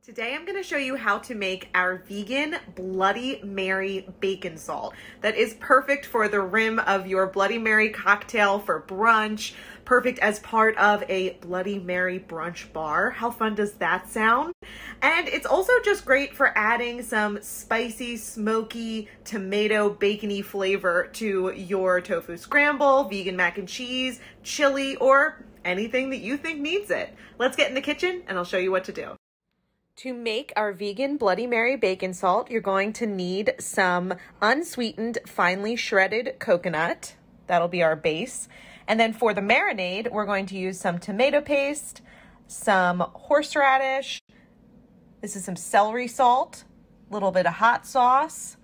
Today I'm going to show you how to make our vegan Bloody Mary bacon salt that is perfect for the rim of your Bloody Mary cocktail for brunch, perfect as part of a Bloody Mary brunch bar. How fun does that sound? And it's also just great for adding some spicy, smoky, tomato, bacony flavor to your tofu scramble, vegan mac and cheese, chili, or anything that you think needs it. Let's get in the kitchen and I'll show you what to do. To make our vegan Bloody Mary bacon salt, you're going to need some unsweetened, finely shredded coconut. That'll be our base. And then for the marinade, we're going to use some tomato paste, some horseradish. This is some celery salt, a little bit of hot sauce.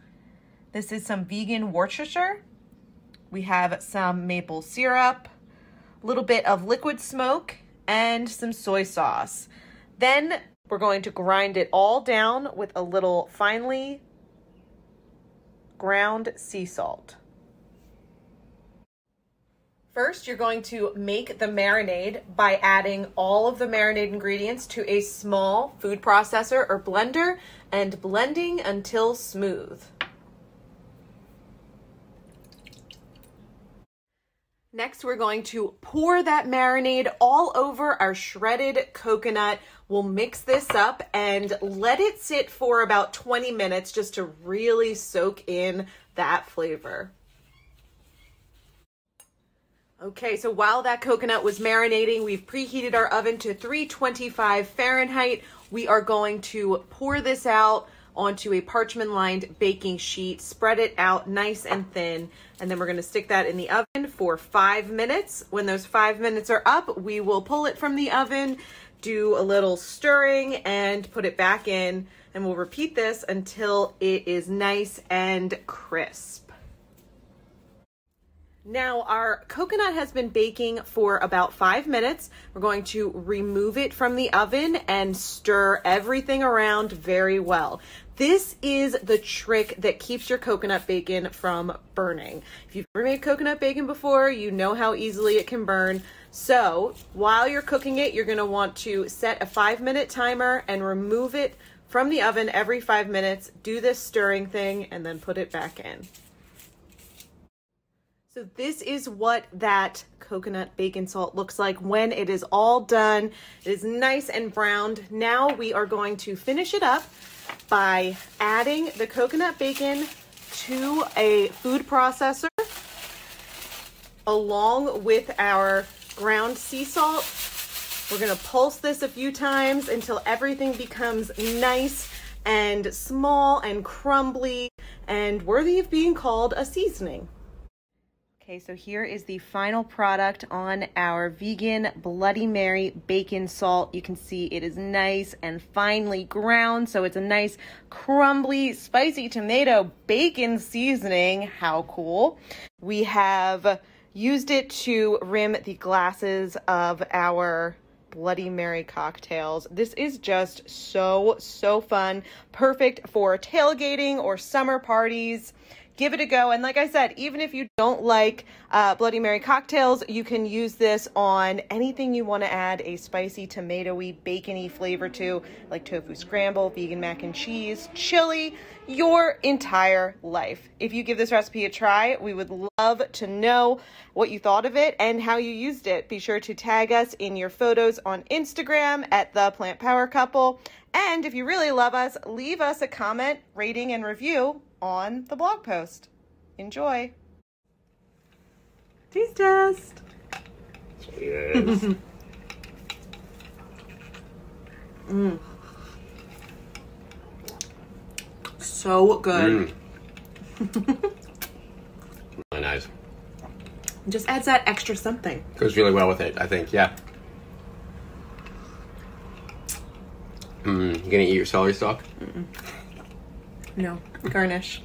This is some vegan Worcestershire. We have some maple syrup, a little bit of liquid smoke, and some soy sauce. Then we're going to grind it all down with a little finely ground sea salt. First, you're going to make the marinade by adding all of the marinade ingredients to a small food processor or blender and blending until smooth. Next, we're going to pour that marinade all over our shredded coconut. We'll mix this up and let it sit for about 20 minutes just to really soak in that flavor. Okay, so while that coconut was marinating, we've preheated our oven to 325 Fahrenheit. We are going to pour this out onto a parchment-lined baking sheet, spread it out nice and thin, and then we're going to stick that in the oven for 5 minutes. When those 5 minutes are up, we will pull it from the oven, do a little stirring, and put it back in, and we'll repeat this until it is nice and crisp. Now our coconut has been baking for about 5 minutes. We're going to remove it from the oven and stir everything around very well. This is the trick that keeps your coconut bacon from burning. If you've ever made coconut bacon before, you know how easily it can burn. So while you're cooking it, you're gonna want to set a 5-minute timer and remove it from the oven every 5 minutes. Do this stirring thing and then put it back in. So this is what that coconut bacon salt looks like when it is all done. It is nice and browned. Now we are going to finish it up by adding the coconut bacon to a food processor along with our ground sea salt. We're gonna pulse this a few times until everything becomes nice and small and crumbly and worthy of being called a seasoning. Okay, so here is the final product on our vegan Bloody Mary bacon salt. You can see it is nice and finely ground, so it's a nice crumbly, spicy tomato bacon seasoning. How cool. We have used it to rim the glasses of our Bloody Mary cocktails. This is just so fun. Perfect for tailgating or summer parties. Give it a go. And like I said, even if you don't like Bloody Mary cocktails, you can use this on anything you want to add a spicy, tomatoey, bacony flavor to, like tofu scramble, vegan mac and cheese, chili, your entire life. If you give this recipe a try, we would love to know what you thought of it and how you used it. Be sure to tag us in your photos on Instagram at The Plant Power Couple. And if you really love us, leave us a comment, rating, and review on the blog post. Enjoy. Taste test. Cheers. So good. Really nice. Just adds that extra something. Goes really well with it, I think, yeah. You gonna eat your celery stalk? No, garnish.